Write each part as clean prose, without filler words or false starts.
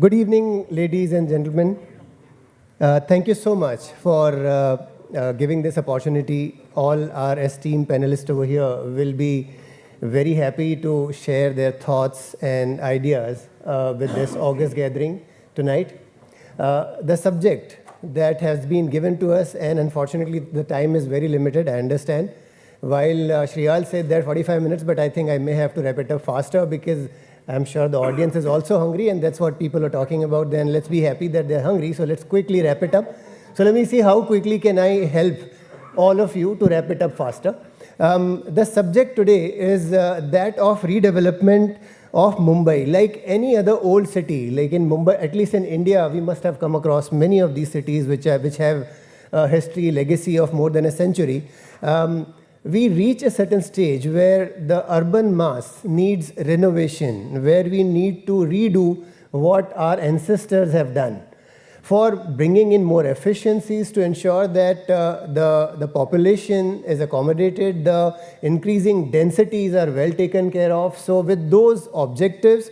Good evening, ladies and gentlemen. Thank you so much for giving this opportunity. All our esteemed panelists over here will be very happy to share their thoughts and ideas with this August gathering tonight. The subject that has been given to us, and unfortunately the time is very limited, I understand. While Shriyal said that 45 minutes, but I think I may have to wrap it up faster because I'm sure the audience is also hungry, and that's what people are talking about. Then let's be happy that they're hungry, so let's quickly wrap it up. So let me see how quickly can I help all of you to wrap it up faster. The subject today is that of redevelopment of Mumbai. Like any other old city, like in Mumbai, at least in India, we must have come across many of these cities which have a history, legacy of more than a century. We reach a certain stage where the urban mass needs renovation, where we need to redo what our ancestors have done for bringing in more efficiencies to ensure that the population is accommodated, the increasing densities are well taken care of. So with those objectives,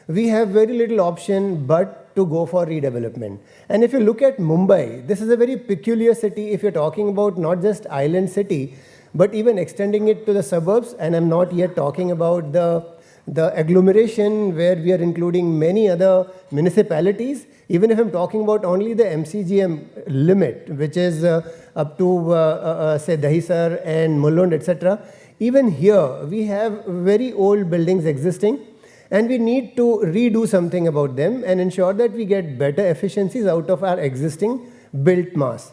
we have very little option but to go for redevelopment. And if you look at Mumbai, this is a very peculiar city if you're talking about not just island city, but even extending it to the suburbs, and I'm not yet talking about the agglomeration where we are including many other municipalities. Even if I'm talking about only the MCGM limit, which is up to, say, Dahisar and Mulund, etc. Even here, we have very old buildings existing, and we need to redo something about them and ensure that we get better efficiencies out of our existing built mass.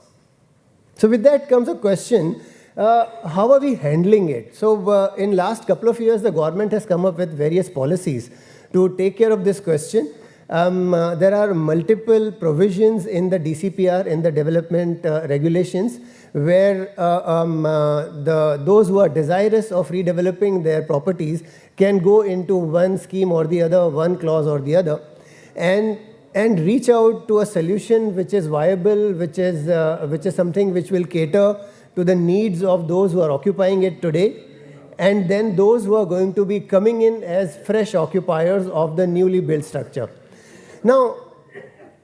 So with that comes a question, how are we handling it? So in last couple of years, the government has come up with various policies to take care of this question. There are multiple provisions in the DCPR, in the development regulations, where those who are desirous of redeveloping their properties can go into one scheme or the other, one clause or the other, and reach out to a solution which is viable, which is something which will cater to the needs of those who are occupying it today, and then those who are going to be coming in as fresh occupiers of the newly built structure. Now,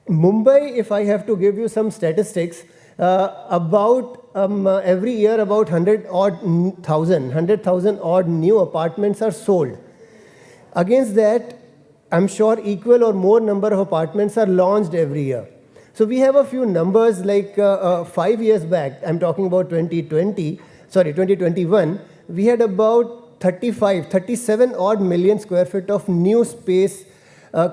Mumbai, if I have to give you some statistics, every year about 100,000 odd new apartments are sold. Against that, I'm sure equal or more number of apartments are launched every year. So we have a few numbers like 5 years back, I'm talking about 2021, we had about 37 odd million square feet of new space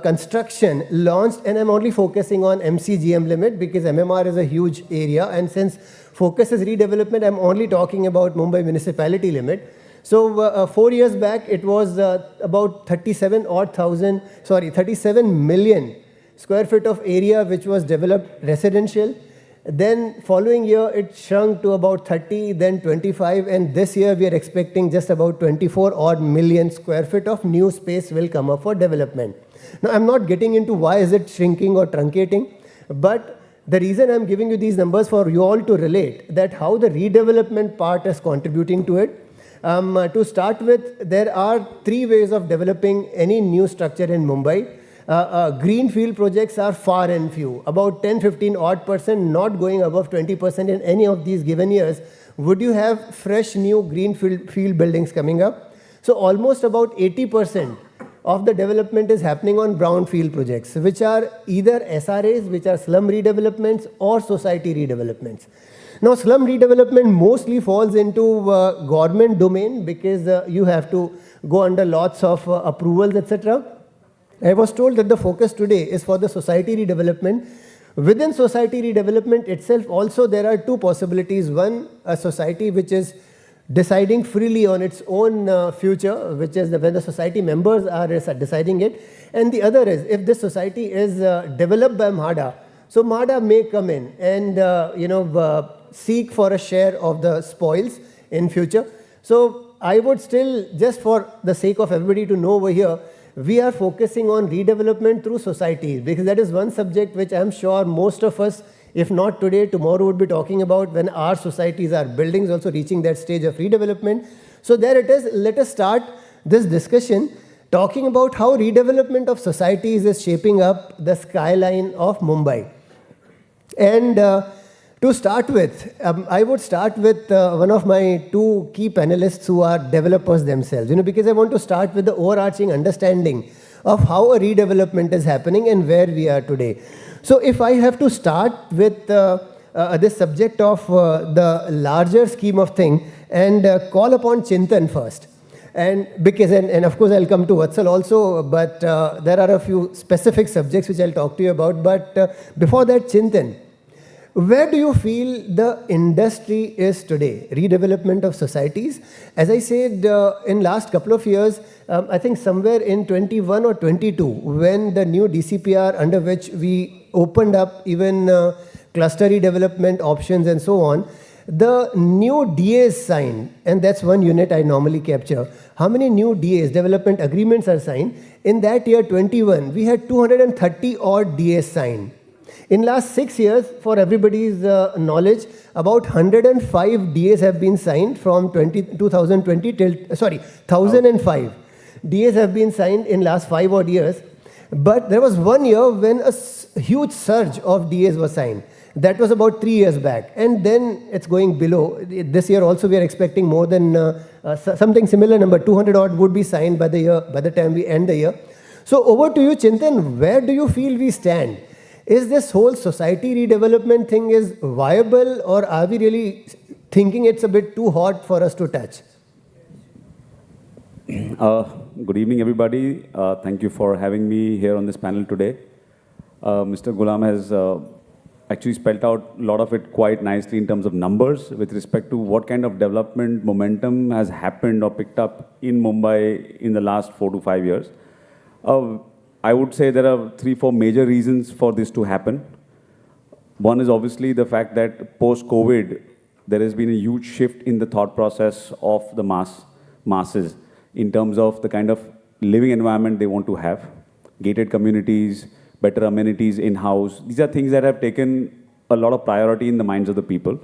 construction launched, and I'm only focusing on MCGM limit because MMR is a huge area, and since focus is redevelopment, I'm only talking about Mumbai municipality limit. So 4 years back, it was about 37 million square feet of area which was developed residential. Then following year, it shrunk to about 30, then 25, and this year we are expecting just about 24 odd million square feet of new space will come up for development. Now, I'm not getting into why is it shrinking or truncating, but the reason I'm giving you these numbers for you all to relate that how the redevelopment part is contributing to it. To start with, there are 3 ways of developing any new structure in Mumbai. Greenfield projects are far and few, about 10-15 odd %, not going above 20% in any of these given years. Would you have fresh new greenfield buildings coming up? So almost about 80% of the development is happening on brownfield projects, which are either SRAs, which are slum redevelopments, or society redevelopments. Now, slum redevelopment mostly falls into government domain because you have to go under lots of approvals, etc. I was told that the focus today is for the society redevelopment. Within society redevelopment itself also there are 2 possibilities. One, a society which is deciding freely on its own future, which is when the society members are deciding it. And the other is if this society is developed by MHADA, so MHADA may come in and seek for a share of the spoils in future. So I would still, just for the sake of everybody to know over here, we are focusing on redevelopment through societies because that is one subject which I'm sure most of us, if not today, tomorrow would be talking about when our societies, our buildings also reaching that stage of redevelopment. So there it is. Let us start this discussion. talking about how redevelopment of societies is shaping up the skyline of Mumbai. And to start with, I would start with one of my two key panelists who are developers themselves, because I want to start with the overarching understanding of how a redevelopment is happening and where we are today. So if I have to start with this subject of the larger scheme of thing and call upon Chintan first. And because, and of course I'll come to Vatsal also, but there are a few specific subjects which I'll talk to you about. But before that, Chintan, where do you feel the industry is today? Redevelopment of societies. As I said, in last couple of years, I think somewhere in 21 or 22, when the new DCPR under which we opened up even cluster redevelopment options and so on, the new DAs signed, and that's one unit I normally capture. How many new DAs, development agreements, are signed? In that year, 21, we had 230 odd DAs signed. In last 6 years, for everybody's knowledge, about 105 DAs have been signed from 2020 till, 1005. DAs have been signed in last 5 odd years. But there was 1 year when a huge surge of DAs was signed. That was about 3 years back. And then it's going below. This year also we are expecting more than something similar number, 200 odd would be signed by the time we end the year. So over to you, Chintan, where do you feel we stand? Is this whole society redevelopment thing is viable, or are we really thinking it's a bit too hot for us to touch? Good evening, everybody. Thank you for having me here on this panel today. Mr. Ghulam has actually spelled out a lot of it quite nicely in terms of numbers with respect to what kind of development momentum has happened or picked up in Mumbai in the last 4 to 5 years. I would say there are 3-4 major reasons for this to happen. One is obviously the fact that post-COVID, there has been a huge shift in the thought process of the masses in terms of the kind of living environment they want to have, gated communities, better amenities in-house. These are things that have taken a lot of priority in the minds of the people.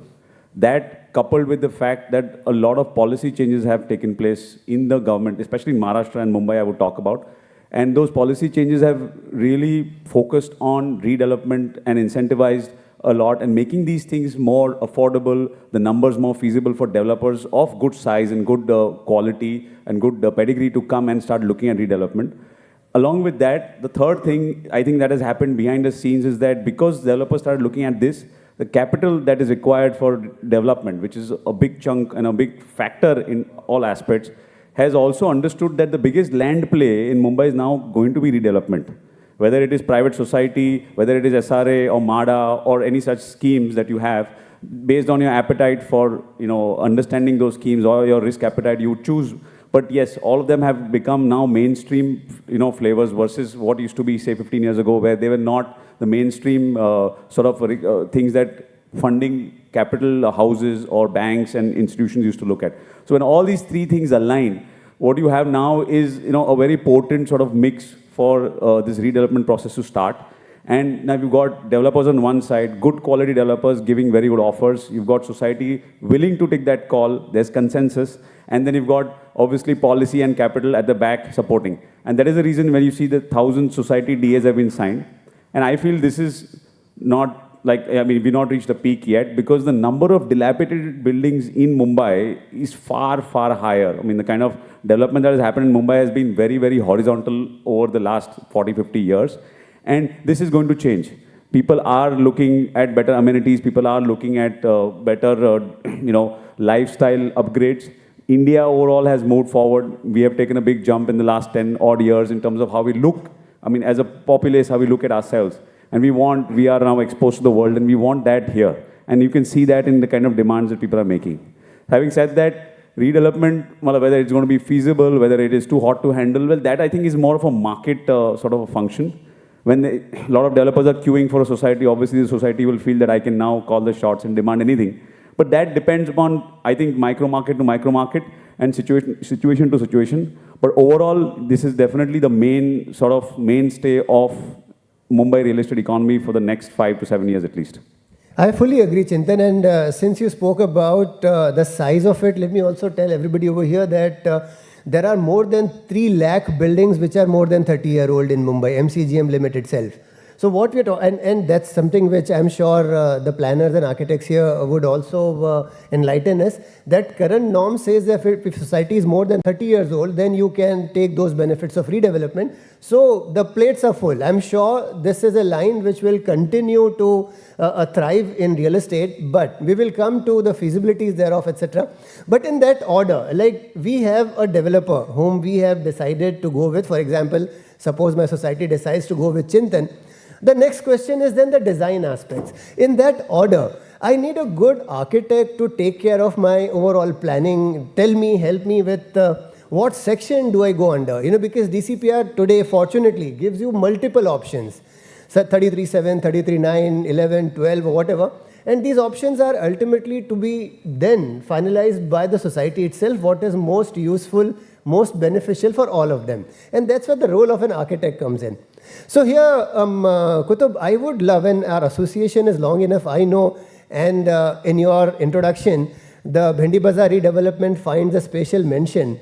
That coupled with the fact that a lot of policy changes have taken place in the government, especially in Maharashtra and Mumbai I would talk about. And those policy changes have really focused on redevelopment and incentivized a lot and making these things more affordable, the numbers more feasible for developers of good size and good quality and good pedigree to come and start looking at redevelopment. Along with that, the third thing I think that has happened behind the scenes is that because developers started looking at this, the capital that is required for development, which is a big chunk and a big factor in all aspects, has also understood that the biggest land play in Mumbai is now going to be redevelopment. Whether it is private society, whether it is SRA or MADA or any such schemes that you have, based on your appetite for understanding those schemes or your risk appetite, you choose. But yes, all of them have become now mainstream flavors versus what used to be, say, 15 years ago, where they were not the mainstream things that funding capital houses or banks and institutions used to look at. So when all these three things align, what you have now is a very potent sort of mix for this redevelopment process to start. And now you've got developers on one side, good quality developers giving very good offers. You've got society willing to take that call. There's consensus. And then you've got obviously policy and capital at the back supporting. And that is the reason when you see the 1,000 society DAs have been signed. And I feel this is not we've not reached the peak yet because the number of dilapidated buildings in Mumbai is far, far higher. I mean, the kind of development that has happened in Mumbai has been very, very horizontal over the last 40, 50 years. And this is going to change. People are looking at better amenities. People are looking at better, lifestyle upgrades. India overall has moved forward. We have taken a big jump in the last 10 odd years in terms of how we look. I mean, as a populace, how we look at ourselves. And we are now exposed to the world, and we want that here. And you can see that in the kind of demands that people are making. Having said that, redevelopment, whether it's going to be feasible, whether it is too hot to handle, well, that I think is more of a market sort of a function. When a lot of developers are queuing for a society, obviously the society will feel that I can now call the shots and demand anything. But that depends upon, I think, micro market to micro market and situation to situation. But overall, this is definitely the mainstay of Mumbai real estate economy for the next 5 to 7 years at least. I fully agree, Chintan. And since you spoke about the size of it, let me also tell everybody over here that there are more than 3 lakh buildings which are more than 30-year-old in Mumbai, MCGM limit itself. So what we're talking, and that's something which I'm sure the planners and architects here would also enlighten us, that current norm says that if society is more than 30 years old, then you can take those benefits of redevelopment. So the plates are full. I'm sure this is a line which will continue to thrive in real estate, but we will come to the feasibilities thereof, etc. But in that order, like we have a developer whom we have decided to go with. For example, suppose my society decides to go with Chintan. The next question is then the design aspects. In that order, I need a good architect to take care of my overall planning. Tell me, help me with what section do I go under? Because DCPR today, fortunately, gives you multiple options. So 33.7, 33.9, 11, 12, or whatever. And these options are ultimately to be then finalized by the society itself, what is most useful, most beneficial for all of them. And that's where the role of an architect comes in. So here, Kutub, I would love, and our association is long enough, I know, and in your introduction, the Bhendi Bazaar redevelopment finds a special mention.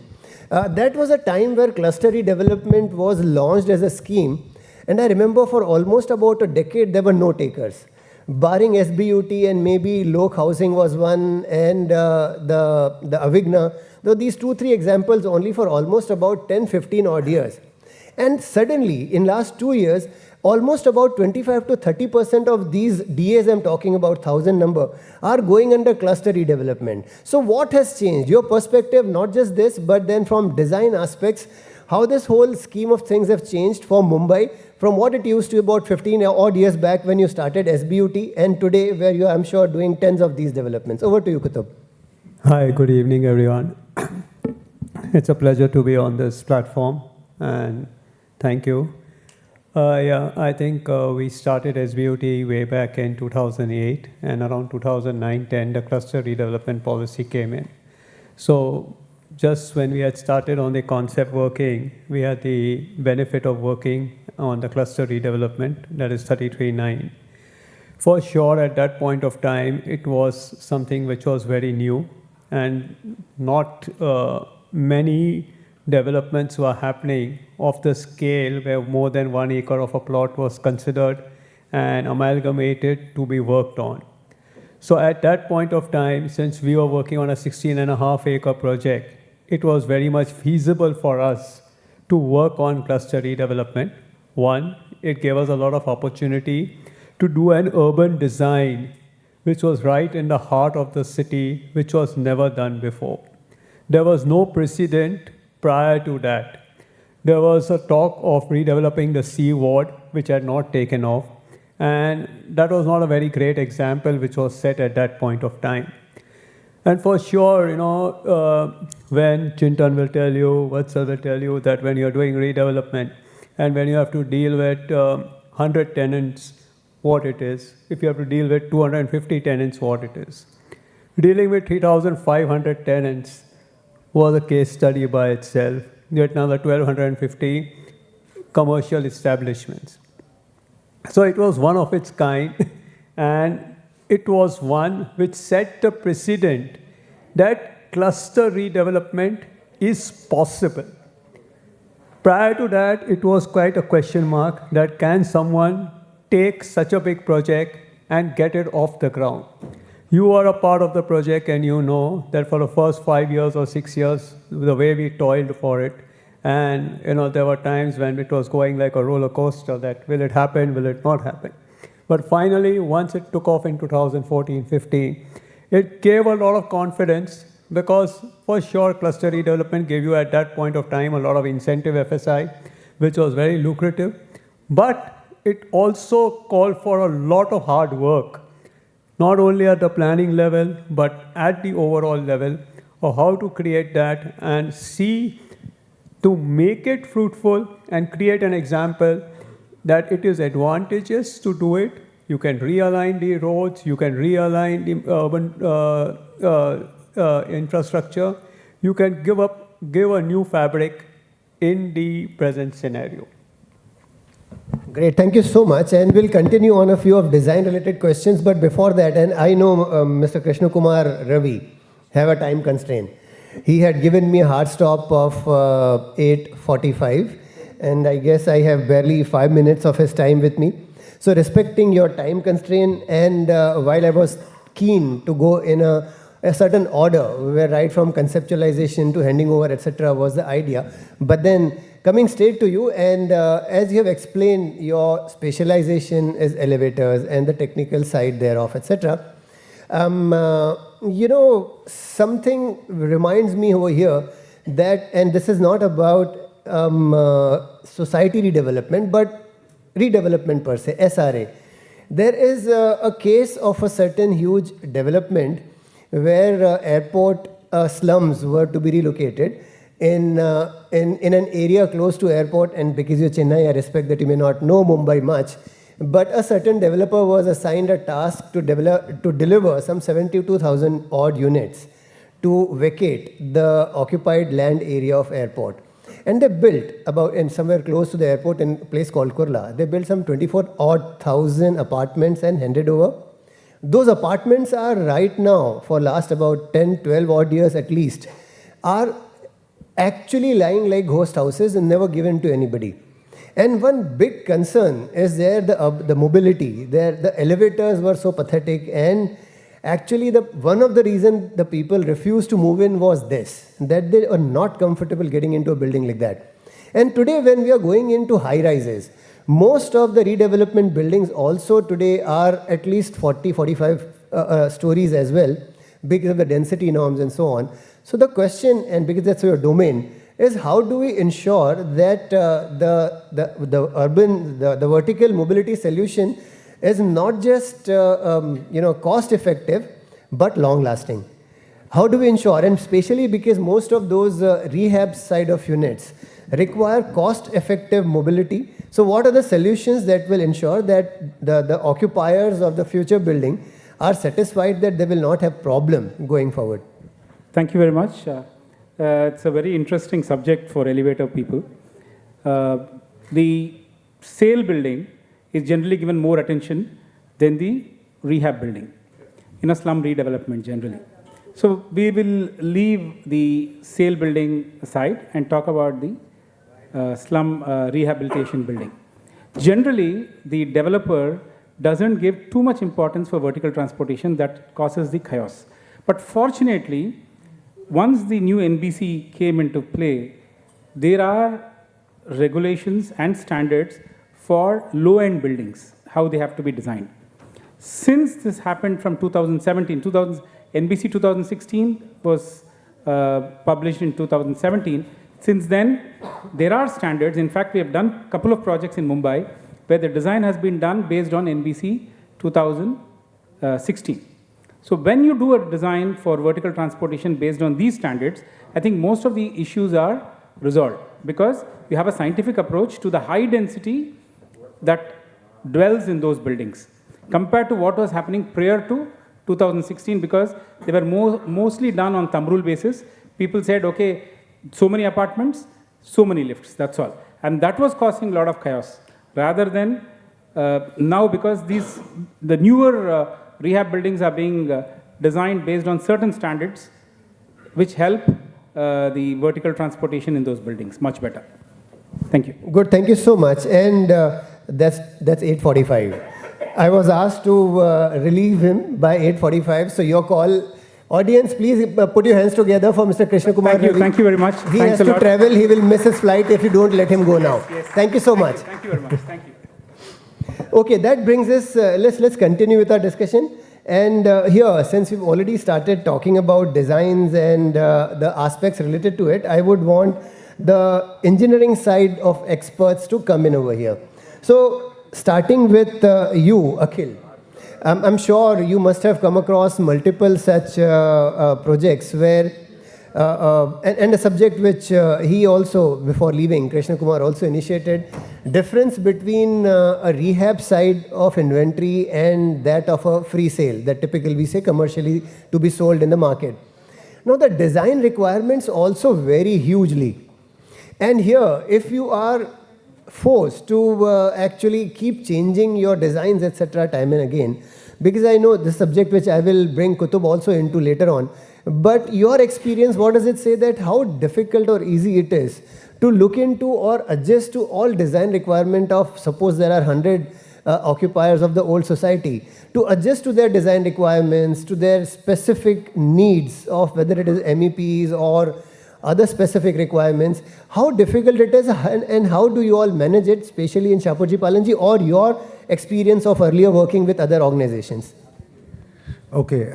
That was a time where cluster redevelopment was launched as a scheme, and I remember for almost about a decade, there were no takers. Barring SBUT and maybe Lok Housing was one, and the Avigna, though these 2-3 examples only for almost about 10-15 odd years. And suddenly, in last 2 years, almost about 25 to 30% of these DAs, I'm talking about 1,000 number, are going under cluster redevelopment. So what has changed? Your perspective, not just this, but then from design aspects, how this whole scheme of things have changed for Mumbai, from what it used to about 15 odd years back when you started SBUT, and today where you are, I'm sure, doing tens of these developments. Over to you, Kutub. Hi, good evening, everyone. It's a pleasure to be on this platform, and thank you. I think we started SBUT way back in 2008, and around 2009-10, the cluster redevelopment policy came in. So just when we had started on the concept working, we had the benefit of working on the cluster redevelopment, that is 33.9. For sure, at that point of time, it was something which was very new, and not many developments were happening of the scale where more than 1 acre of a plot was considered and amalgamated to be worked on. So at that point of time, since we were working on a 16.5 acre project, it was very much feasible for us to work on cluster redevelopment. One, it gave us a lot of opportunity to do an urban design which was right in the heart of the city, which was never done before. There was no precedent prior to that. There was a talk of redeveloping the C ward, which had not taken off, and that was not a very great example which was set at that point of time. And for sure, when Chintan will tell you, Vatsal will tell you that when you're doing redevelopment and when you have to deal with 100 tenants, what it is, if you have to deal with 250 tenants, what it is. Dealing with 3,500 tenants was a case study by itself. Yet another 1,250 commercial establishments. So it was one of its kind, and it was one which set the precedent that cluster redevelopment is possible. Prior to that, it was quite a question mark that can someone take such a big project and get it off the ground. You are a part of the project, and you know that for the first 5 years or 6 years, the way we toiled for it, and there were times when it was going like a roller coaster, that will it happen, will it not happen? But finally, once it took off in 2014-15, it gave a lot of confidence, because for sure cluster redevelopment gave you at that point of time a lot of incentive FSI, which was very lucrative, but it also called for a lot of hard work, not only at the planning level, but at the overall level of how to create that and see to make it fruitful and create an example that it is advantageous to do it. You can realign the roads, you can realign the urban infrastructure, you can give a new fabric in the present scenario. Great, thank you so much, and we'll continue on a few of design-related questions. But before that, and I know Mr. Krishna Kumar Ravi have a time constraint. He had given me a hard stop of 8:45, and I guess I have barely 5 minutes of his time with me. So respecting your time constraint, and while I was keen to go in a certain order, where right from conceptualization to handing over, etc., was the idea. But then coming straight to you, and as you have explained, your specialization is elevators and the technical side thereof, etc. Something reminds me over here that, and this is not about society redevelopment, but redevelopment per se, SRA. There is a case of a certain huge development where airport slums were to be relocated in an area close to airport, and because you're Chennai, I respect that you may not know Mumbai much, but a certain developer was assigned a task to deliver some 72,000 odd units to vacate the occupied land area of airport. And they built somewhere close to the airport in a place called Kurla, they built some 24,000 apartments and handed over. Those apartments are right now, for last about 10, 12 odd years at least, are actually lying like ghost houses and never given to anybody. And one big concern is there the mobility. The elevators were so pathetic, and actually one of the reasons the people refused to move in was this, that they are not comfortable getting into a building like that. And today when we are going into high rises, most of the redevelopment buildings also today are at least 40, 45 stories as well, because of the density norms and so on. So the question, and because that's your domain, is how do we ensure that the vertical mobility solution is not just cost effective, but long lasting? How do we ensure, and especially because most of those rehab side of units require cost effective mobility. So what are the solutions that will ensure that the occupiers of the future building are satisfied that they will not have problem going forward? Thank you very much. It's a very interesting subject for elevator people. The sale building is generally given more attention than the rehab building in a slum redevelopment generally. So we will leave the sale building aside and talk about the slum rehabilitation building. Generally, the developer doesn't give too much importance for vertical transportation. That causes the chaos. But fortunately, once the new NBC came into play, there are regulations and standards for low-end buildings, how they have to be designed. Since this happened from 2017, NBC 2016 was published in 2017. Since then, there are standards. In fact, we have done a couple of projects in Mumbai where the design has been done based on NBC 2016. So when you do a design for vertical transportation based on these standards, I think most of the issues are resolved because you have a scientific approach to the high density that dwells in those buildings compared to what was happening prior to 2016, because they were mostly done on thumb rule basis. People said, okay, so many apartments, so many lifts, that's all. And that was causing a lot of chaos. Rather than now, because the newer rehab buildings are being designed based on certain standards which help the vertical transportation in those buildings much better. Thank you. Good, thank you so much. And that's 8:45. I was asked to relieve him by 8:45, so your call. Audience, please put your hands together for Mr. Krishna Kumar. Thank you very much. He has to travel, he will miss his flight if you don't let him go now. Yes. Thank you so much. Thank you very much. Thank you. Okay, that brings us, let's continue with our discussion. And here, since we've already started talking about designs and the aspects related to it, I would want the engineering side of experts to come in over here. So, starting with you, Akhil. I'm sure you must have come across multiple such projects where, and a subject which he also, before leaving, Krishna Kumar also initiated, difference between a rehab side of inventory and that of a free sale, that typically we say commercially to be sold in the market. Now the design requirements also vary hugely. And here, if you are forced to actually keep changing your designs, etc., time and again, because I know this subject which I will bring Kutub also into later on, But your experience, what does it say that how difficult or easy it is to look into or adjust to all design requirement of, suppose there are 100 occupiers of the old society, to adjust to their design requirements, to their specific needs of whether it is MEPs or other specific requirements, how difficult it is and how do you all manage it, especially in Shapoorji Pallonji, or your experience of earlier working with other organizations? Okay,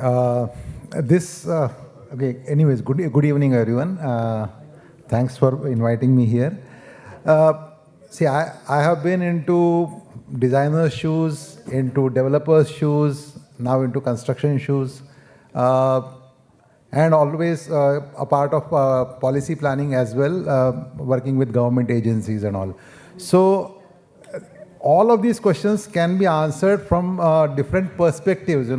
anyways, good evening, everyone. Thanks for inviting me here. See, I have been into designer's shoes, into developer's shoes, now into construction shoes, and always a part of policy planning as well, working with government agencies and all. So all of these questions can be answered from different perspectives,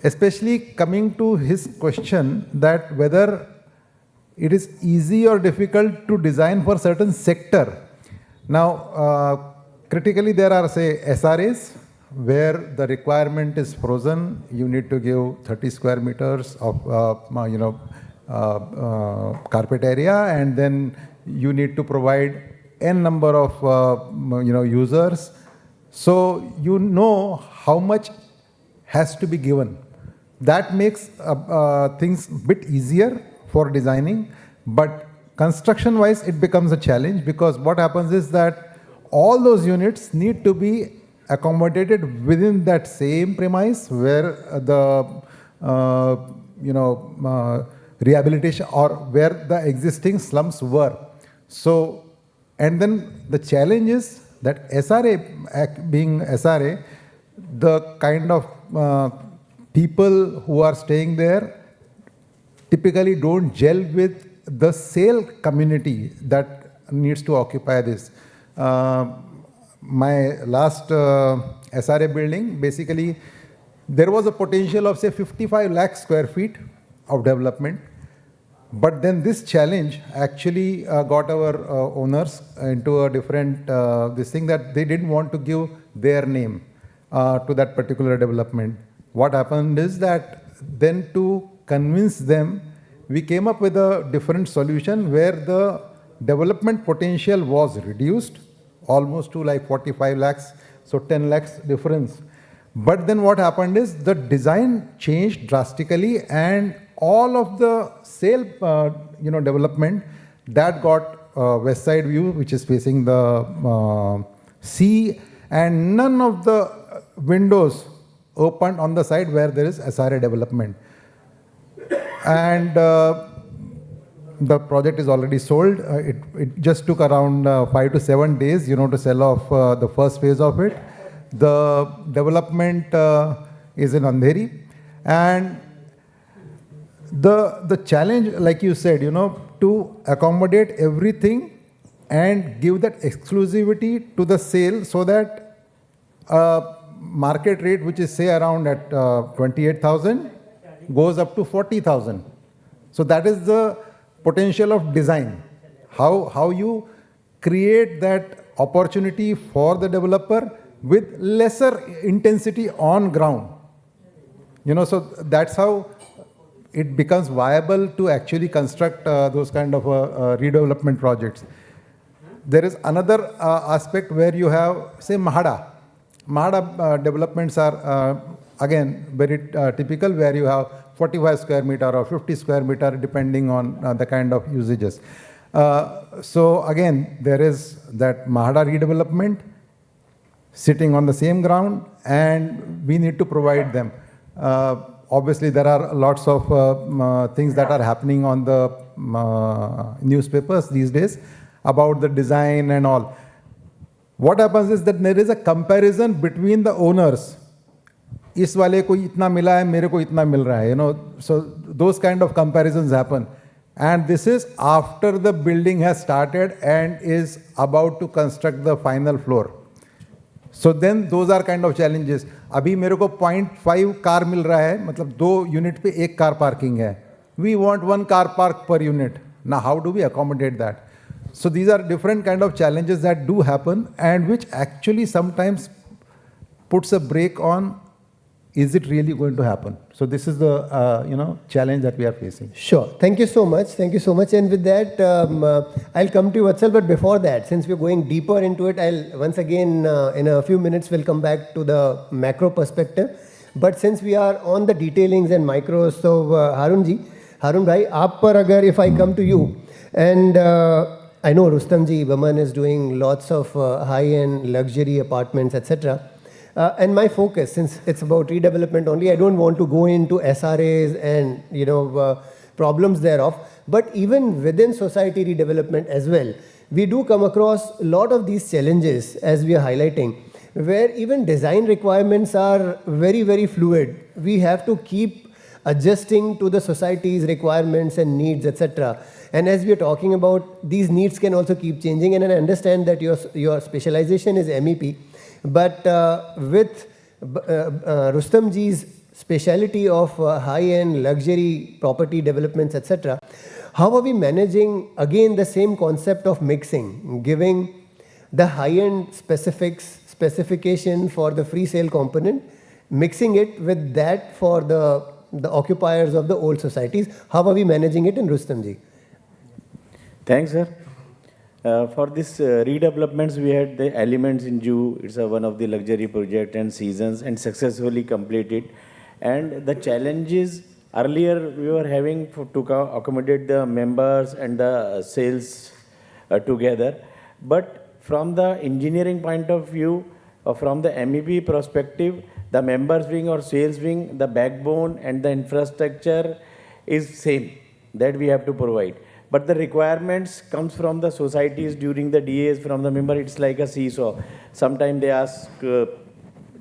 especially coming to his question that whether it is easy or difficult to design for certain sector. Now, critically there are, say, SRAs, where the requirement is frozen. You need to give 30 square meters of, carpet area, and then you need to provide n number of, users. So you know how much has to be given. That makes things a bit easier for designing, but construction-wise it becomes a challenge, because what happens is that all those units need to be accommodated within that same premise where the rehabilitation or where the existing slums were. So, and then the challenge is that SRA, being SRA, the kind of people who are staying there typically don't gel with the sale community that needs to occupy this. My last SRA building, basically, there was a potential of, say, 55 lakh square feet of development. But then this challenge actually got our owners into a different, this thing that they didn't want to give their name to that particular development. What happened is that then to convince them, we came up with a different solution where the development potential was reduced almost to like 45 lakhs, so 10 lakhs difference. But then what happened is the design changed drastically, and all of the sale, development that got west side view, which is facing the sea, and none of the windows opened on the side where there is SRA development. And the project is already sold. It just took around 5 to 7 days, to sell off the first phase of it. The development is in Andheri. And the challenge, like you said, to accommodate everything and give that exclusivity to the sale so that market rate, which is say around at 28,000, goes up to 40,000. So that is the potential of design. How you create that opportunity for the developer with lesser intensity on ground. So that's how it becomes viable to actually construct those kind of redevelopment projects. There is another aspect where you have, say, Mahada. Mahada developments are, again, very typical, where you have 45 square meter or 50 square meter, depending on the kind of usages. So again, there is that Mahada redevelopment sitting on the same ground, and we need to provide them. Obviously, there are lots of things that are happening on the newspapers these days about the design and all. What happens is that there is a comparison between the owners. इस वाले को इतना मिला है, मेरे को इतना मिल रहा है, so those kind of comparisons happen. And this is after the building has started and is about to construct the final floor. So then those are kind of challenges. अभी मेरे को 0.5 कार मिल रहा है, मतलब 2 यूनिट पे 1 car parking है. We want 1 car park per unit. Now how do we accommodate that? So these are different kind of challenges that do happen, and which actually sometimes puts a brake on is it really going to happen? So this is the challenge that we are facing. Sure. Thank you so much. Thank you so much. And with that, I'll come to you, Vatsal. But before that, since we're going deeper into it, I'll once again, in a few minutes, we'll come back to the macro perspective. But since we are on the detailings and micros, so Harun bhai, aap par agar, if I come to you, and I know Rustam ji, Baman is doing lots of high-end luxury apartments, etc. And my focus, since it's about redevelopment only, I don't want to go into SRAs and problems thereof. But even within society redevelopment as well, we do come across a lot of these challenges, as we are highlighting, where even design requirements are very, very fluid. We have to keep adjusting to the society's requirements and needs, etc. And as we are talking about, these needs can also keep changing. And I understand that your specialization is MEP. But with Rustam ji's speciality of high-end luxury property developments, etc., how are we managing, again, the same concept of mixing, giving the high-end specification for the free sale component, mixing it with that for the occupiers of the old societies? How are we managing it in Rustam ji? Thanks, sir. For this redevelopments, we had the elements in Jew. It's one of the luxury project and seasons and successfully completed. And the challenges earlier we were having to accommodate the members and the sales together. But from the engineering point of view, from the MEP perspective, the members wing or sales wing, the backbone and the infrastructure is same that we have to provide. But the requirements comes from the societies during the DAs from the member. It's like a seesaw. Sometimes they ask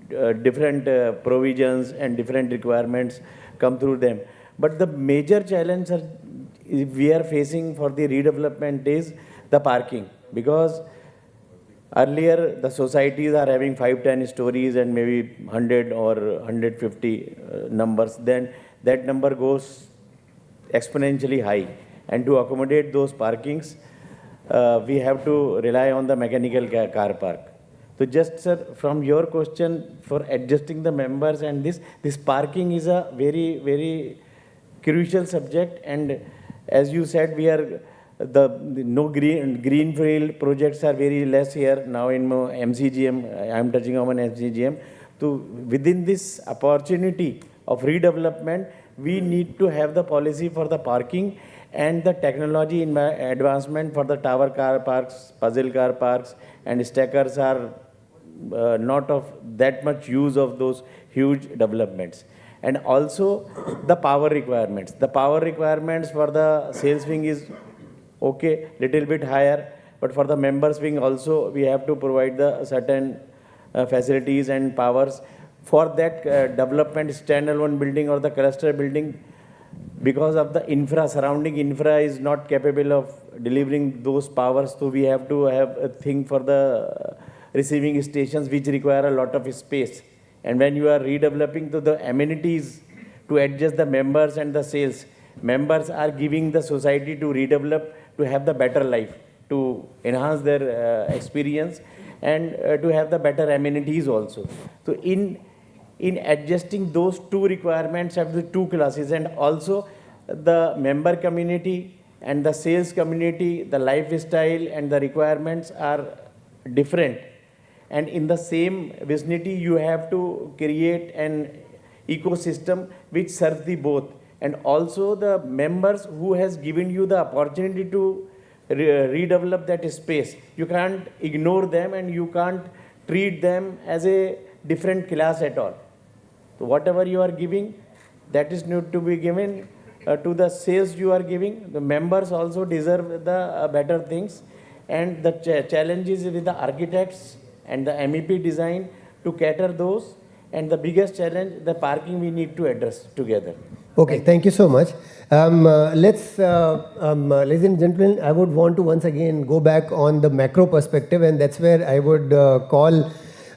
different provisions and different requirements come through them. But the major challenge we are facing for the redevelopment is the parking. Because earlier the societies are having 5-10 stories and maybe 100 or 150 numbers. Then that number goes exponentially high. And to accommodate those parkings, we have to rely on the mechanical car park. So just, sir, from your question for adjusting the members and this parking is a very, very crucial subject. And as you said, we are no greenfield projects are very less here now in MCGM. I am touching on MCGM. So within this opportunity of redevelopment, we need to have the policy for the parking and the technology in advancement for the tower car parks, puzzle car parks, and stackers are not of that much use of those huge developments. And also the power requirements. The power requirements for the sales wing is okay, little bit higher, but for the members wing also we have to provide the certain facilities and powers. For that development standalone building or the cluster building, because of the surrounding infra is not capable of delivering those powers, so we have to have a thing for the receiving stations which require a lot of space. And when you are redeveloping to the amenities to adjust the members and the sales, members are giving the society to redevelop to have the better life, to enhance their experience and to have the better amenities also. So in adjusting those two requirements of the two classes, and also the member community and the sales community, the lifestyle and the requirements are different. And in the same vicinity, you have to create an ecosystem which serves the both. And also the members who has given you the opportunity to redevelop that space. You can't ignore them and you can't treat them as a different class at all. So whatever you are giving, that is need to be given to the sales you are giving. The members also deserve the better things. And the challenges with the architects and the MEP design to cater those. And the biggest challenge, the parking, we need to address together. Okay, thank you so much. Ladies and gentlemen, I would want to once again go back on the macro perspective, and that's where I would call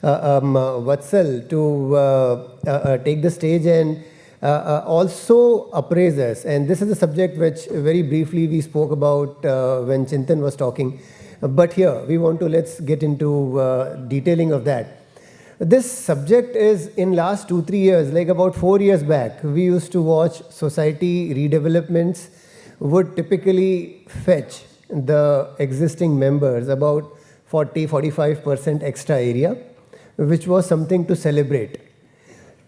Vatsal to take the stage and also appraise us. And this is a subject which very briefly we spoke about when Chintan was talking. But here, we want to let's get into detailing of that. This subject is in last 2-3 years, like about 4 years back, we used to watch society redevelopments would typically fetch the existing members about 40-45% extra area, which was something to celebrate.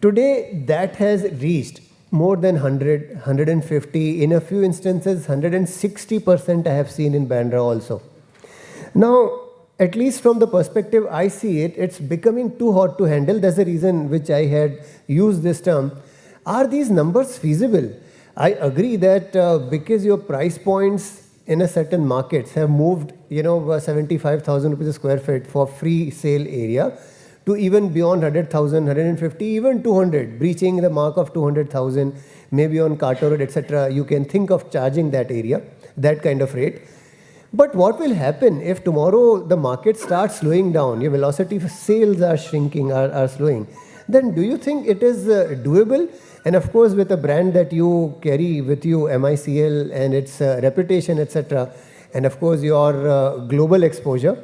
Today, that has reached more than 100, 150, in a few instances, 160% I have seen in Bandra also. Now, at least from the perspective I see it, it's becoming too hot to handle. That's the reason which I had used this term. Are these numbers feasible? I agree that because your price points in a certain markets have moved, 75,000 rupees a square feet for free sale area to even beyond 100,000, 150, even 200, breaching the mark of 200,000, maybe on Carter Road, etc. You can think of charging that area, that kind of rate. But what will happen if tomorrow the market starts slowing down, your velocity of sales are shrinking, are slowing? Then do you think it is doable? And of course, with a brand that you carry with you, MICL, and its reputation, etc., and of course your global exposure,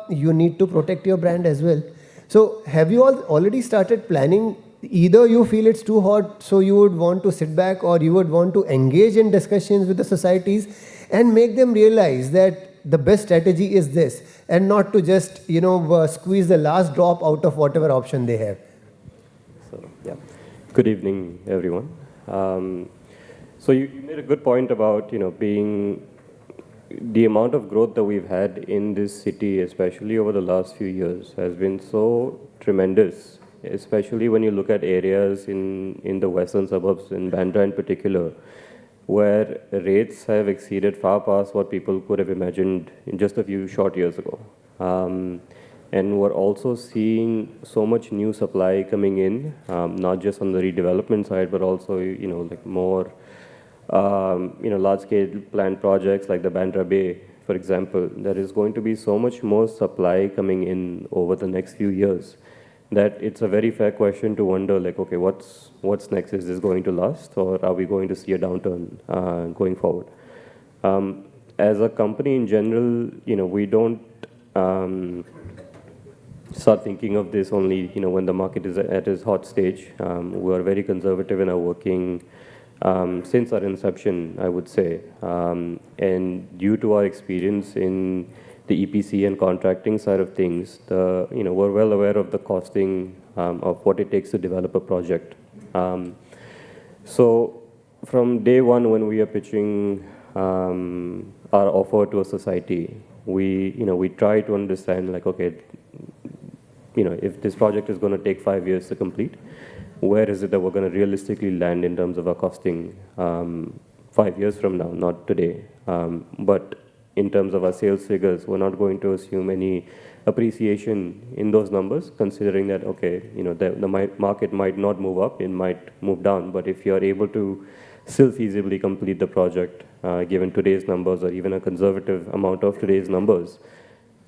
you need to protect your brand as well. So have you all already started planning? Either you feel it's too hot, so you would want to sit back, or you would want to engage in discussions with the societies and make them realize that the best strategy is this, and not to just, squeeze the last drop out of whatever option they have. So, yeah. Good evening, everyone. So you made a good point about, being the amount of growth that we've had in this city, especially over the last few years, has been so tremendous, especially when you look at areas in the western suburbs, in Bandra in particular, where rates have exceeded far past what people could have imagined in just a few short years ago. And we're also seeing so much new supply coming in, not just on the redevelopment side, but also, like more, large-scale planned projects like the Bandra Bay, for example. There is going to be so much more supply coming in over the next few years that it's a very fair question to wonder, like, okay, what's next? Is this going to last, or are we going to see a downturn going forward? As a company in general, we don't start thinking of this only, when the market is at its hot stage. We are very conservative in our working since our inception, I would say. And due to our experience in the EPC and contracting side of things, we're well aware of the costing of what it takes to develop a project. So from day one, when we are pitching our offer to a society, we try to understand, like, okay, if this project is going to take 5 years to complete, where is it that we're going to realistically land in terms of our costing 5 years from now, not today. But in terms of our sales figures, we're not going to assume any appreciation in those numbers, considering that, okay, the market might not move up, it might move down, but if you're able to still feasibly complete the project, given today's numbers or even a conservative amount of today's numbers,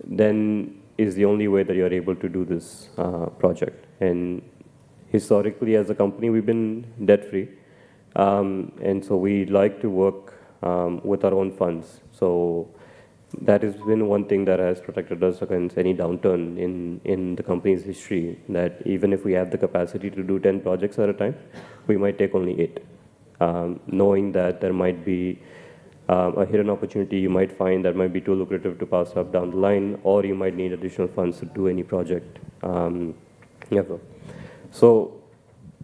then is the only way that you're able to do this project. And historically, as a company, we've been debt-free, and so we like to work with our own funds. So that has been one thing that has protected us against any downturn in the company's history, that even if we have the capacity to do 10 projects at a time, we might take only 8, knowing that there might be a hidden opportunity you might find that might be too lucrative to pass up down the line, or you might need additional funds to do any project. So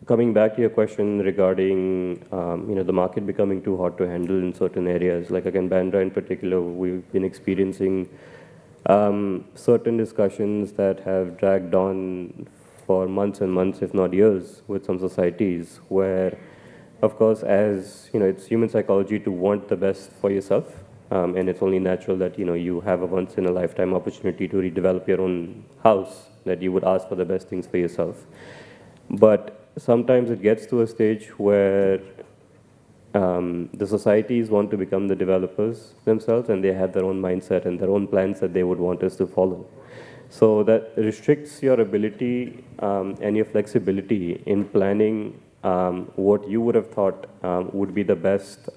coming back to your question regarding the market becoming too hot to handle in certain areas, like again Bandra in particular, we've been experiencing certain discussions that have dragged on for months and months, if not years, with some societies where, of course, as it's human psychology to want the best for yourself, and it's only natural that you have a once-in-a-lifetime opportunity to redevelop your own house, that you would ask for the best things for yourself. But sometimes it gets to a stage where the societies want to become the developers themselves, and they have their own mindset and their own plans that they would want us to follow. So that restricts your ability and your flexibility in planning what you would have thought would be the best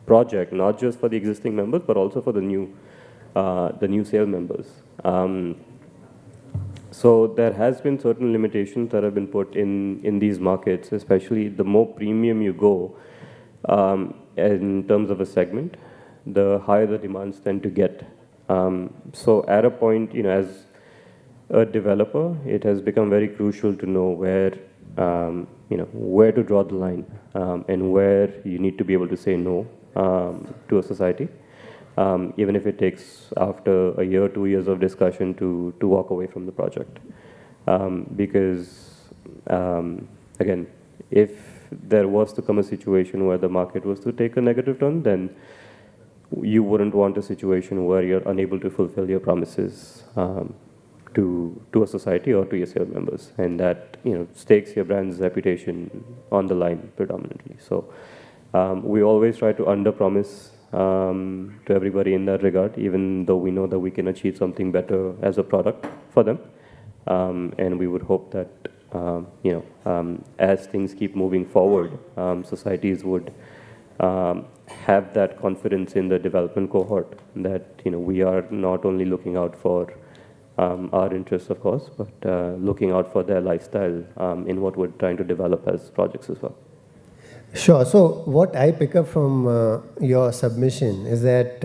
project, not just for the existing members, but also for the new sale members. So there has been certain limitations that have been put in these markets, especially the more premium you go in terms of a segment, the higher the demands tend to get. So at a point, as a developer, it has become very crucial to know where to draw the line and where you need to be able to say no to a society, even if it takes after a year, 2 years of discussion to walk away from the project. Because, again, if there was to come a situation where the market was to take a negative turn, then you wouldn't want a situation where you're unable to fulfill your promises to a society or to your sale members, and that stakes your brand's reputation on the line predominantly. So we always try to under-promise to everybody in that regard, even though we know that we can achieve something better as a product for them, and we would hope that as things keep moving forward, societies would have that confidence in the development cohort that we are not only looking out for our interests, of course, but looking out for their lifestyle in what we're trying to develop as projects as well. Sure. So what I pick up from your submission is that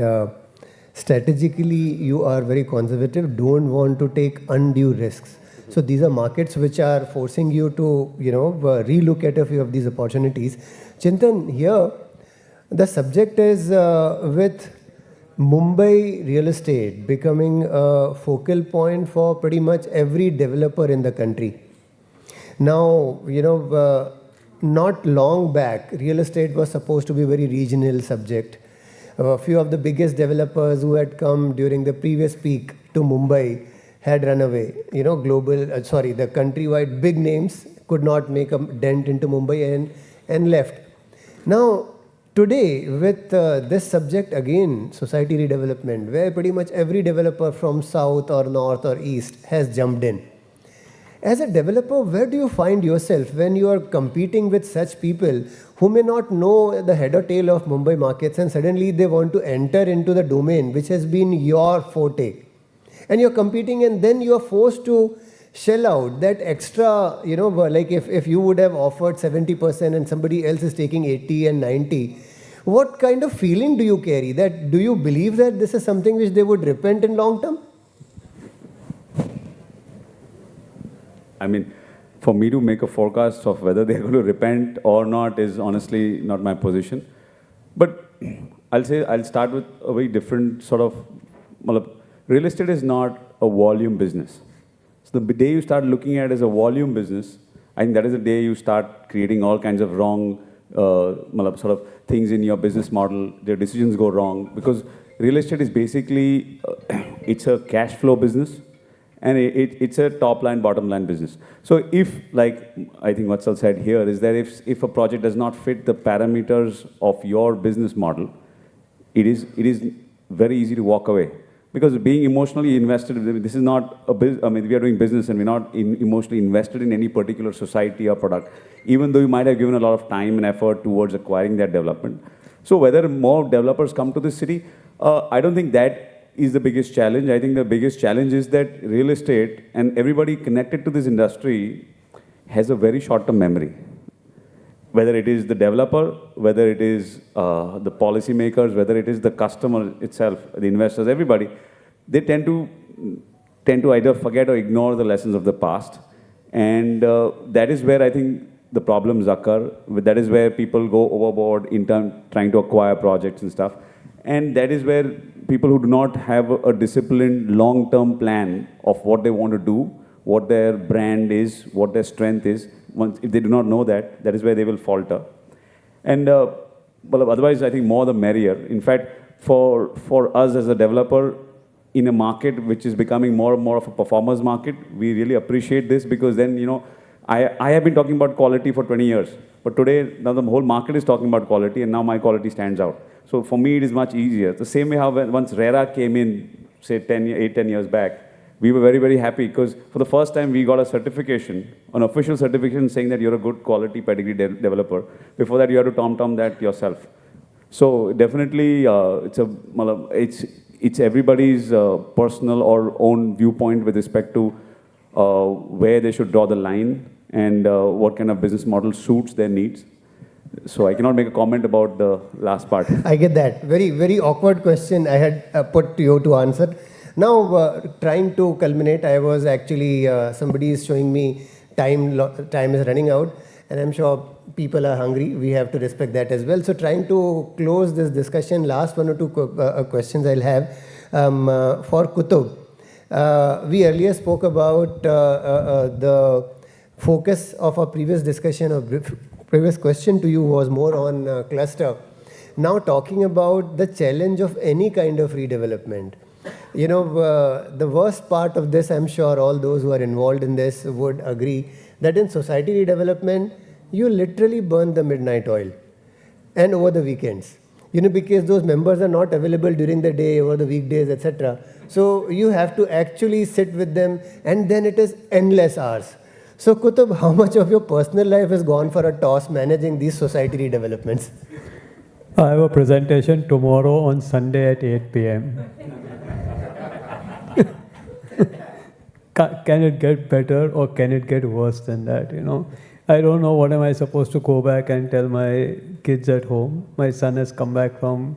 strategically you are very conservative, don't want to take undue risks. So these are markets which are forcing you to, relook at a few of these opportunities. Chintan, here the subject is with Mumbai real estate becoming a focal point for pretty much every developer in the country. Now, not long back, real estate was supposed to be a very regional subject. A few of the biggest developers who had come during the previous peak to Mumbai had run away. The countrywide big names could not make a dent into Mumbai and left. Now, today, with this subject again, society redevelopment, where pretty much every developer from south or north or east has jumped in. As a developer, where do you find yourself when you are competing with such people who may not know the head or tail of Mumbai markets, and suddenly they want to enter into the domain which has been your forte? And you're competing, and then you're forced to shell out that extra, like if you would have offered 70% and somebody else is taking 80 and 90, what kind of feeling do you carry? That do you believe that this is something which they would repent in long term? I mean, for me to make a forecast of whether they're going to repent or not is honestly not my position. But I'll start with a very different sort of, real estate is not a volume business. So the day you start looking at it as a volume business, I think that is the day you start creating all kinds of wrong sort of things in your business model. Their decisions go wrong, because real estate is basically, it's a cash flow business, and it's a top line, bottom line business. So if, like I think Vatsal said here, is that if a project does not fit the parameters of your business model, it is very easy to walk away. Because being emotionally invested, this is not a business. I mean, we are doing business and we're not emotionally invested in any particular society or product, even though you might have given a lot of time and effort towards acquiring that development. So whether more developers come to the city, I don't think that is the biggest challenge. I think the biggest challenge is that real estate and everybody connected to this industry has a very short-term memory. Whether it is the developer, whether it is the policymakers, whether it is the customer itself, the investors, everybody, they tend to either forget or ignore the lessons of the past. And that is where I think the problems occur. That is where people go overboard in trying to acquire projects and stuff. And that is where people who do not have a disciplined long-term plan of what they want to do, what their brand is, what their strength is, if they do not know that, that is where they will falter. And otherwise, I think more the merrier. In fact, for us as a developer in a market which is becoming more and more of a performers market, we really appreciate this, because then, I have been talking about quality for 20 years. But today, now the whole market is talking about quality, and now my quality stands out. So for me, it is much easier. The same way how once RERA came in, say 10 years back, we were very, very happy, because for the first time we got a certification, an official certification saying that you're a good quality pedigree developer. Before that, you had to tom-tom that yourself. So definitely, it's everybody's personal or own viewpoint with respect to where they should draw the line, and what kind of business model suits their needs. So I cannot make a comment about the last part. I get that. Very, very awkward question I had put to you to answer. Now, trying to culminate, I was actually, somebody is showing me time is running out, and I'm sure people are hungry. We have to respect that as well. So trying to close this discussion, last one or two questions I'll have for Kutub. We earlier spoke about the focus of our previous discussion or previous question to you was more on cluster. Now talking about the challenge of any kind of redevelopment. You know, the worst part of this, I'm sure all those who are involved in this would agree, that in society redevelopment, you literally burn the midnight oil and over the weekends. You know, because those members are not available during the day, over the weekdays, etc. So you have to actually sit with them, and then it is endless hours. So Kutub, how much of your personal life has gone for a toss managing these society redevelopments? I have a presentation tomorrow on Sunday at 8 p.m. Can it get better or can it get worse than that, you know? I don't know what am I supposed to go back and tell my kids at home. My son has come back from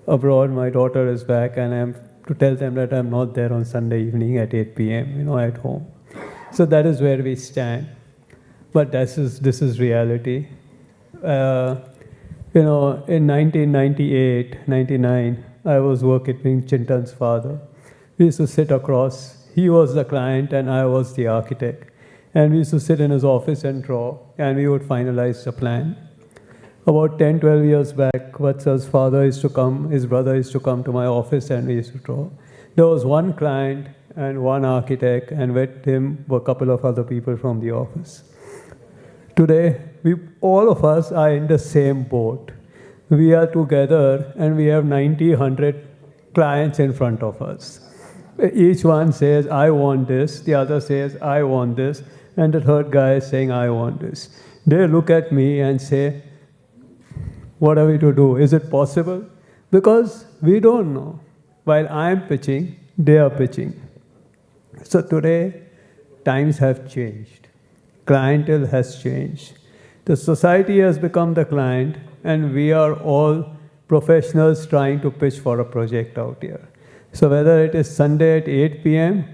abroad, my daughter is back, and I am to tell them that I'm not there on Sunday evening at 8 p.m., you know, at home. So that is where we stand. But this is reality. You know, in 1998, 99, I was working with Chintan's father. We used to sit across. He was the client and I was the architect. And we used to sit in his office and draw, and we would finalize the plan. About 10, 12 years back, Vatsal's father used to come, his brother used to come to my office and we used to draw. There was one client and one architect, and with him were a couple of other people from the office. Today, all of us are in the same boat. We are together and we have 90, 100 clients in front of us. Each one says, I want this, the other says, I want this, and the third guy is saying, I want this. They look at me and say, what are we to do? Is it possible? Because we don't know. While I am pitching, they are pitching. So today, times have changed. Clientele has changed. The society has become the client, and we are all professionals trying to pitch for a project out here. So whether it is Sunday at 8 p.m.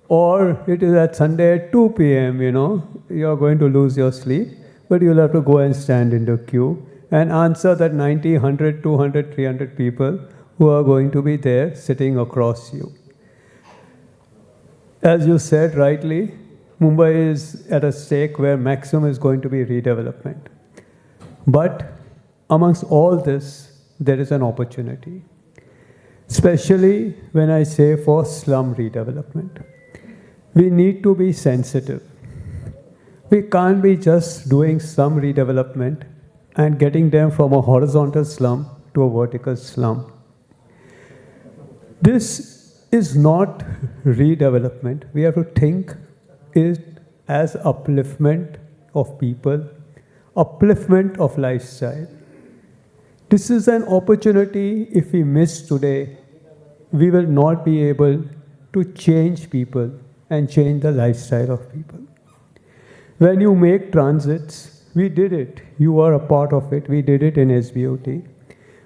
or it is at Sunday at 2 p.m., you know, you're going to lose your sleep, but you'll have to go and stand in the queue and answer that 90, 100, 200, 300 people who are going to be there sitting across you. As you said rightly, Mumbai is at a stake where maximum is going to be redevelopment. But amongst all this, there is an opportunity, especially when I say for slum redevelopment. We need to be sensitive. We can't be just doing slum redevelopment and getting them from a horizontal slum to a vertical slum. This is not redevelopment. We have to think it as upliftment of people, upliftment of lifestyle. This is an opportunity. If we miss today, we will not be able to change people and change the lifestyle of people. When you make transits, we did it. You are a part of it. We did it in SBOT.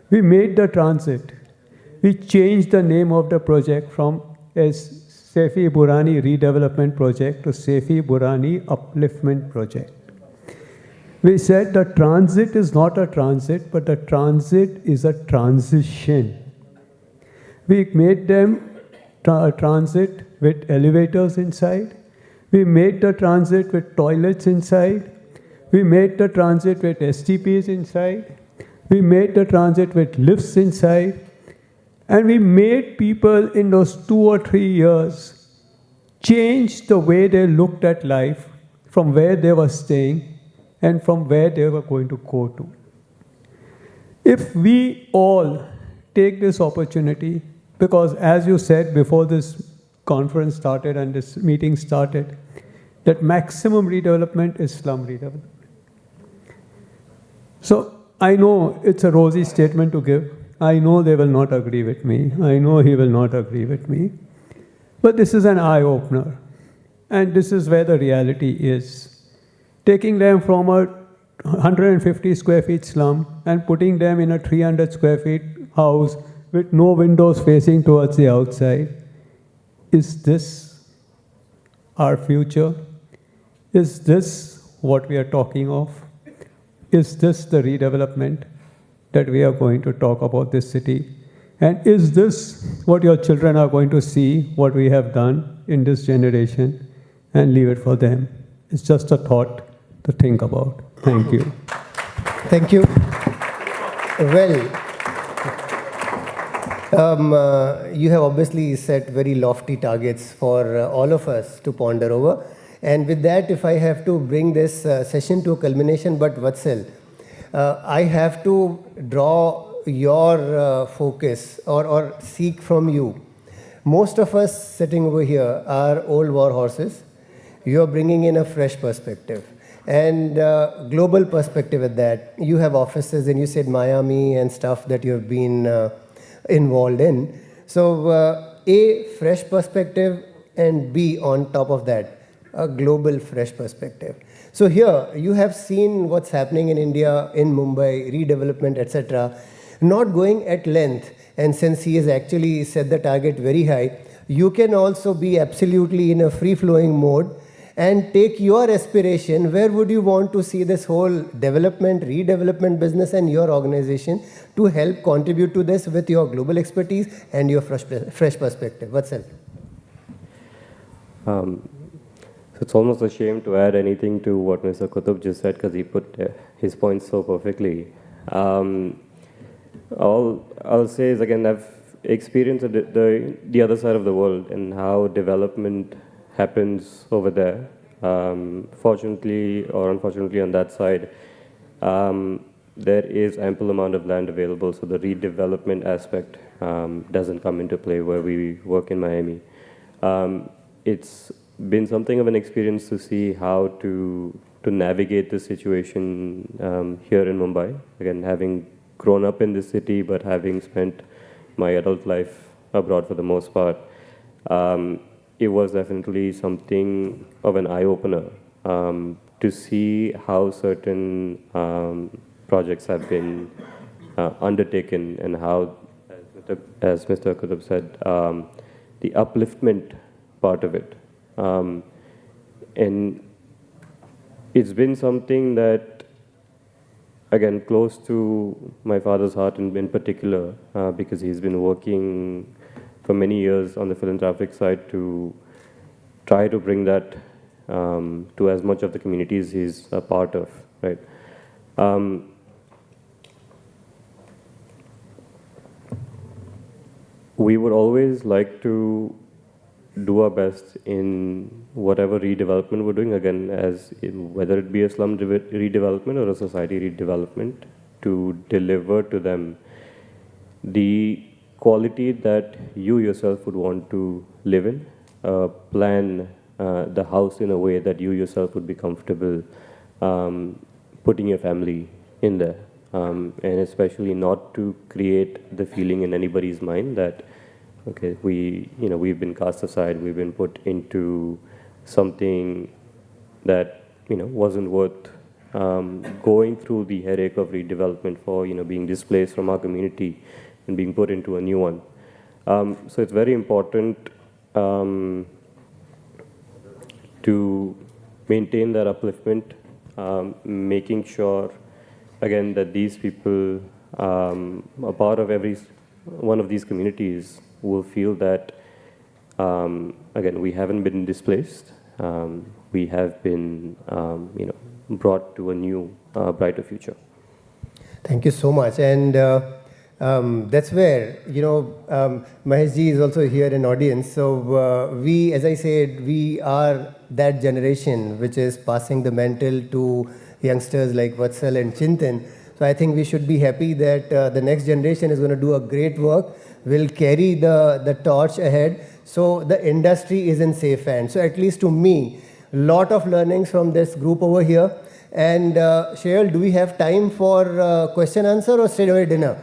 We made the transit. We changed the name of the project from Saifi Burani Redevelopment Project to Saifi Burani Upliftment Project. We said the transit is not a transit, but the transit is a transition. We made them a transit with elevators inside. We made the transit with toilets inside. We made the transit with STPs inside. We made the transit with lifts inside. And we made people in those 2 or 3 years change the way they looked at life from where they were staying and from where they were going to go to. If we all take this opportunity, because as you said before this conference started and this meeting started, that maximum redevelopment is slum redevelopment. So I know it's a rosy statement to give. I know they will not agree with me. I know he will not agree with me. But this is an eye-opener. And this is where the reality is. Taking them from a 150 square feet slum and putting them in a 300 square feet house with no windows facing towards the outside. Is this our future? Is this what we are talking of? Is this the redevelopment that we are going to talk about this city? And is this what your children are going to see, what we have done in this generation, and leave it for them? It's just a thought to think about. Thank you. Thank you. Well, you have obviously set very lofty targets for all of us to ponder over. And with that, if I have to bring this session to a culmination, but Vatsal, I have to draw your focus or seek from you. Most of us sitting over here are old war horses. You are bringing in a fresh perspective and global perspective at that. You have offices, and you said Miami and stuff that you have been involved in. So A, fresh perspective, and B, on top of that, a global fresh perspective. So here you have seen what's happening in India, in Mumbai, redevelopment, etc. Not going at length, and since he has actually set the target very high, you can also be absolutely in a free-flowing mode and take your aspiration. Where would you want to see this whole development, redevelopment business and your organization to help contribute to this with your global expertise and your fresh perspective? What's it? So it's almost a shame to add anything to what Mr. Kutub just said, because he put his points so perfectly. All I'll say is, again, I've experienced the other side of the world and how development happens over there. Fortunately or unfortunately on that side, there is ample amount of land available, so the redevelopment aspect doesn't come into play where we work in Miami. It's been something of an experience to see how to navigate this situation here in Mumbai. Again, having grown up in this city, but having spent my adult life abroad for the most part, it was definitely something of an eye-opener to see how certain projects have been undertaken and how, as Mr. Kutub said, the upliftment part of it. And it's been something that, again, close to my father's heart in particular, because he's been working for many years on the philanthropic side to try to bring that to as much of the communities he's a part of, right? We would always like to do our best in whatever redevelopment we're doing, again, whether it be a slum redevelopment or a society redevelopment, to deliver to them the quality that you yourself would want to live in, plan the house in a way that you yourself would be comfortable putting your family in there, and especially not to create the feeling in anybody's mind that, okay, we've been cast aside, we've been put into something that wasn't worth going through the headache of redevelopment for, being displaced from our community and being put into a new one. So it's very important to maintain that upliftment, making sure, again, that these people, a part of every one of these communities, will feel that, again, we haven't been displaced. We have been, brought to a new, brighter future. Thank you so much. And that's where, Mahesh ji is also here in audience. So we, as I said, we are that generation which is passing the mantle to youngsters like Vatsal and Chintan. So I think we should be happy that the next generation is going to do a great work, will carry the torch ahead. So the industry is in safe hands. So at least to me, a lot of learnings from this group over here. And Cheryl, do we have time for question answer or straight away dinner?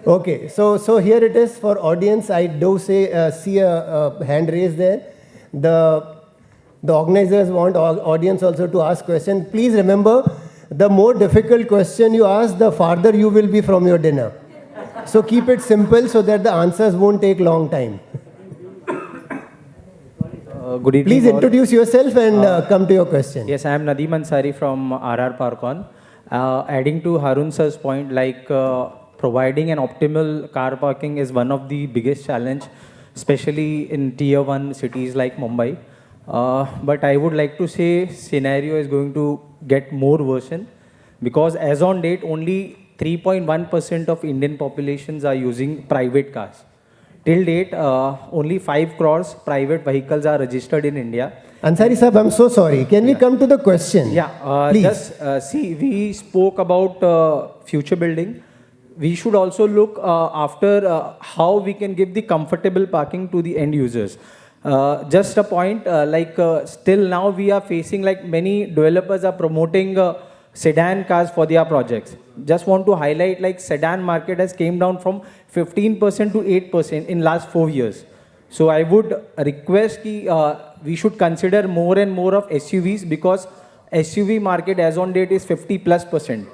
Okay, so here it is for audience. I do see a hand raised there. the organizers want audience also to ask questions. Please remember, the more difficult question you ask, the farther you will be from your dinner. So keep it simple so that the answers won't take long time. Good evening. Please all. introduce yourself and come to your question. Yes, I am Nadeem Ansari from RR Parkon. Adding to Harun sir's point, like providing an optimal car parking is one of the biggest challenge, especially in tier 1 cities like Mumbai. But I would like to say scenario is going to get more worsen because as on date, only 3.1% of Indian populations are using private cars. Till date, only 5 crores private vehicles are registered in India. Ansari Sahab, I'm so sorry. Can we come to the question? Yeah, please. just see, we spoke about future building. We should also look after how we can give the comfortable parking to the end users. Just a point, still now we are facing like many developers are promoting sedan cars for their projects. Just want to highlight like sedan market has came down from 15% to 8% in last 4 years. So I would request we should consider more and more of SUVs because SUV market as on date is 50+%,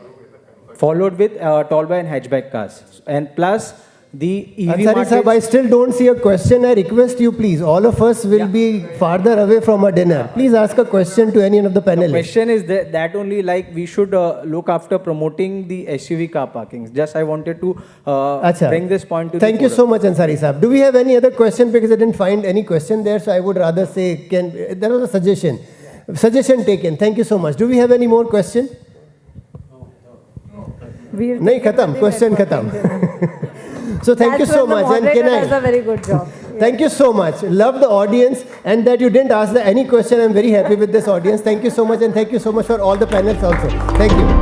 followed with tall boy and hatchback cars. And plus the EV Ansari market. Sahab, I still don't see a question. I request you, please. All of us will be farther away from our dinner. Please ask a question to any of the panelists. The question is that only like we should look after promoting the SUV car parkings. Just I wanted to bring this point to Thank you so much, Ansari Sahab. Do we have any other question? Because I didn't find any question there, so I would rather say, there was a suggestion. Suggestion taken. Thank you so much. Do we have any more question? Nahi, khatam. Question khatam. So thank you so much. And can I? Does a very good job. Thank you so much. Love the audience and that you didn't ask any question. I'm very happy with this audience. Thank you so much and thank you so much for all the panels also. Thank you.